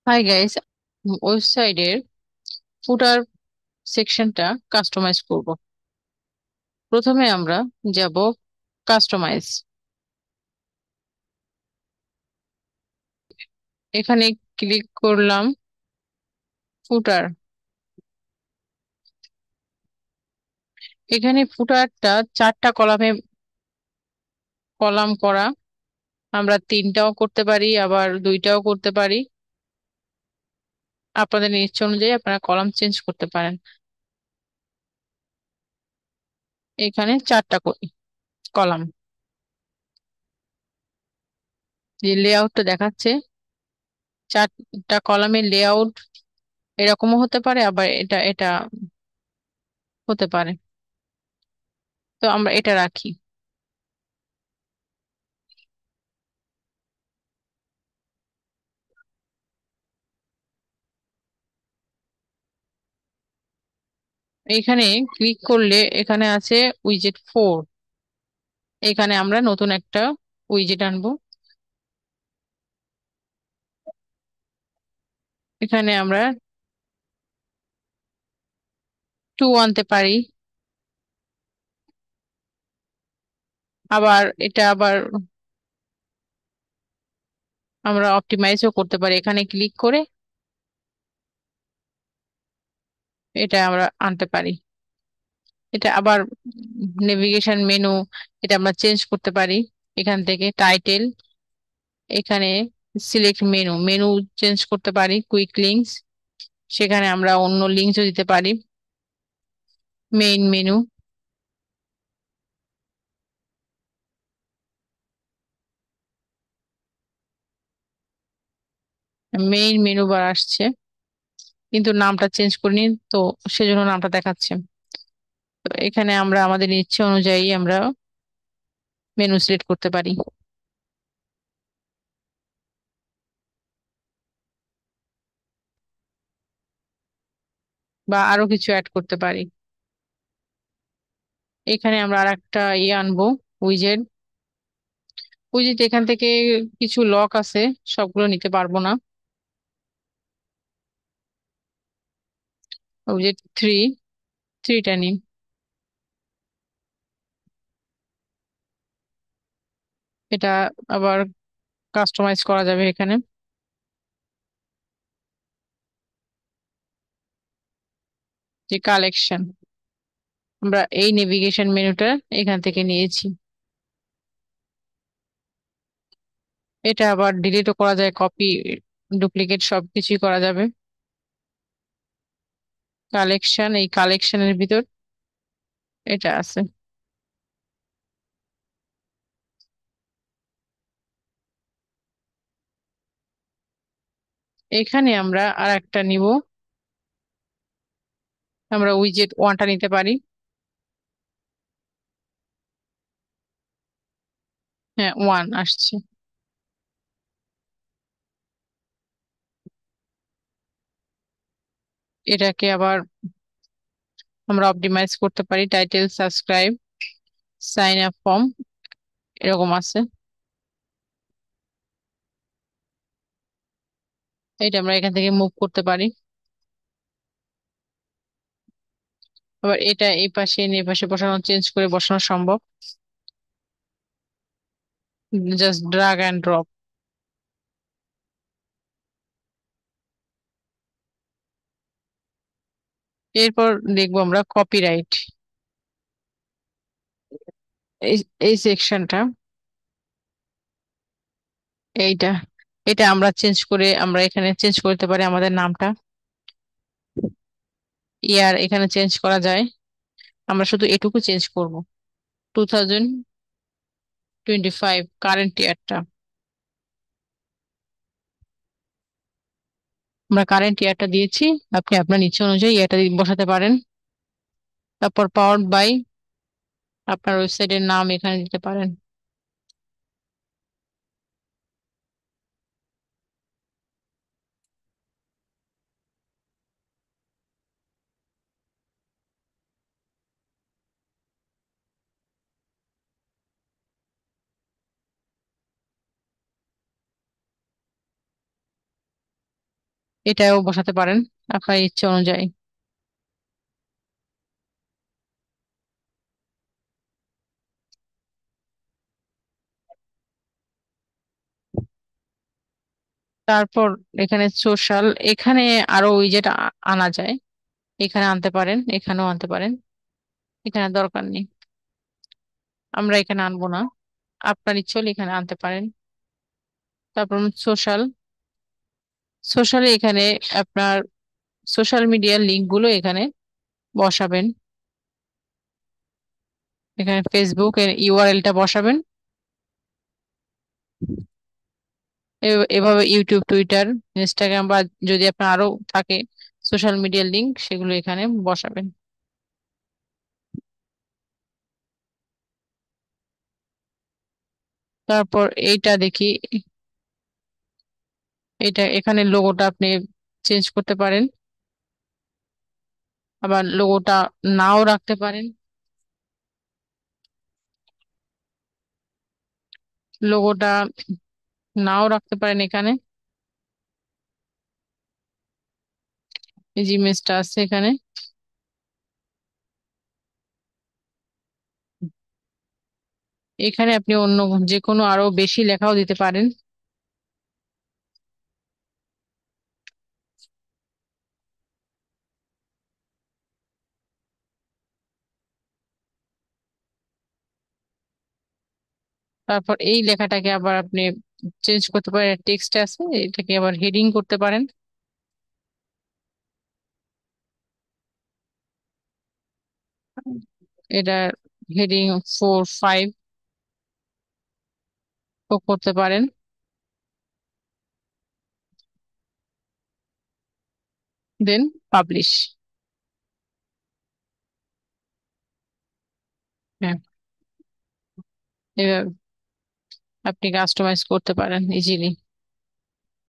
Hi guys, ওয়েবসাইটের ফুটার সেকশনটা customise করব। প্রথমে আমরা যাব কাস্টমাইজ। এখানে ক্লিক করলাম ফুটার। এখানে ফুটারটা চারটা কলামে কলাম করা। আমরা তিনটাও করতে পারি, আবার দুইটাও করতে পারি। আপনাদের ইচ্ছা অনুযায়ী আপনারা কলাম চেঞ্জ করতে পারেন। এখানে চারটা করি কলাম। যে লেআউটটা দেখাচ্ছে, চারটা কলামের লেআউট এরকমও হতে পারে, আবার এটা এটা হতে পারে। তো আমরা এটা রাখি। এখানে ক্লিক করলে এখানে আছে উইজেট 4। এখানে আমরা নতুন একটা উইজেট আনবো। এখানে আমরা 2 আনতে পারি। আবার এটা আবার আমরা অপটিমাইজও করতে পারি। এখানে ক্লিক করে এটা আমরা আনতে পারি। এটা আবার নেভিগেশন মেনু, এটা আমরা চেঞ্জ করতে পারি। এখান থেকে টাইটেল, এখানে সিলেক্ট মেনু, মেনু চেঞ্জ করতে পারি। কুইক লিঙ্কস, সেখানে আমরা অন্য লিঙ্কসও দিতে পারি। Main menu, main menu bar আসছে, কিন্তু নামটা চেঞ্জ করিনি, তো সেজন্য নামটা দেখাচ্ছে। তো এখানে আমরা আমাদের ইচ্ছে অনুযায়ী আমরা মেনু সিলেক্ট করতে পারি, বা আরো কিছু অ্যাড করতে পারি। এখানে আমরা আর একটা আনবো, উইজেট। উইজেট এখান থেকে কিছু লক আছে, সবগুলো নিতে পারবো না। উইজেট 3, 3টা নিই। এটা আবার কাস্টমাইজ করা যাবে এখানে। যে কালেকশন, আমরা এই নেভিগেশন মেনুটা এখান থেকে নিয়েছি। এটা আবার ডিলিটও করা যায়, কপি ডুপ্লিকেট সবকিছুই করা যাবে। কালেকশন, এই কালেকশনের ভিতর এটা আছে। এখানে আমরা আর একটা নিব, আমরা উইজেট 1টা নিতে পারি। হ্যাঁ, 1 আসছে। এটাকে আবার আমরা অপটিমাইজ করতে পারি। Title, subscribe, sign up form, এরকম আছে। এটা আমরা এখান থেকে মুভ করতে পারি। আবার এটা এই পাশে এনে এই পাশে বসানো, চেঞ্জ করে বসানো সম্ভব। Just drug and drop. এরপর দেখবো আমরা কপিরাইট। এই এই সেকশনটা, এইটা, এটা আমরা চেঞ্জ করে আমরা এখানে চেঞ্জ করতে পারি আমাদের নামটা। ইয়ার এখানে চেঞ্জ করা যায়। আমরা শুধু এটুকু চেঞ্জ করব, 2025 কারেন্ট ইয়ারটা। আমরা কারেন্ট ইয়ারটা দিয়েছি। আপনি আপনার ইচ্ছে অনুযায়ী ইয়ারটা বসাতে পারেন। তারপর পাওয়ার্ড বাই, আপনার ওয়েবসাইটের নাম এখানে দিতে পারেন। এটাও বসাতে পারেন আপনার ইচ্ছে অনুযায়ী। তারপর এখানে সোশ্যাল, এখানে আরো উইজেট আনা যায়, এখানে আনতে পারেন, এখানেও আনতে পারেন, এখানে দরকার নেই, আমরা এখানে আনবো না, আপনার ইচ্ছে হলে এখানে আনতে পারেন। তারপর সোশ্যাল, সোশ্যালে এখানে আপনার সোশ্যাল মিডিয়ার লিঙ্ক গুলো এখানে বসাবেন, এখানে ফেসবুক এর ইউআরএলটা বসাবেন। এভাবে ইউটিউব, টুইটার, ইনস্টাগ্রাম বা যদি আপনার আরো থাকে সোশ্যাল মিডিয়ার লিঙ্ক, সেগুলো এখানে বসাবেন। তারপর এইটা দেখি, এটা এখানে লোগোটা আপনি চেঞ্জ করতে পারেন, আবার লোগোটা নাও রাখতে পারেন, লোগোটা নাও রাখতে পারেন এখানে। এই যে ইমেজটা আছে এখানে, এখানে আপনি অন্য যে কোনো আরো বেশি লেখাও দিতে পারেন। তারপর এই লেখাটাকে আবার আপনি চেঞ্জ করতে পারেন, টেক্সট আছে এটাকে আবার হেডিং করতে পারেন, এটা হেডিং 4, 5 ও করতে পারেন, দেন পাবলিশ। হ্যাঁ, এভাবে আপনি কাস্টমাইজ করতে পারেন ইজিলি।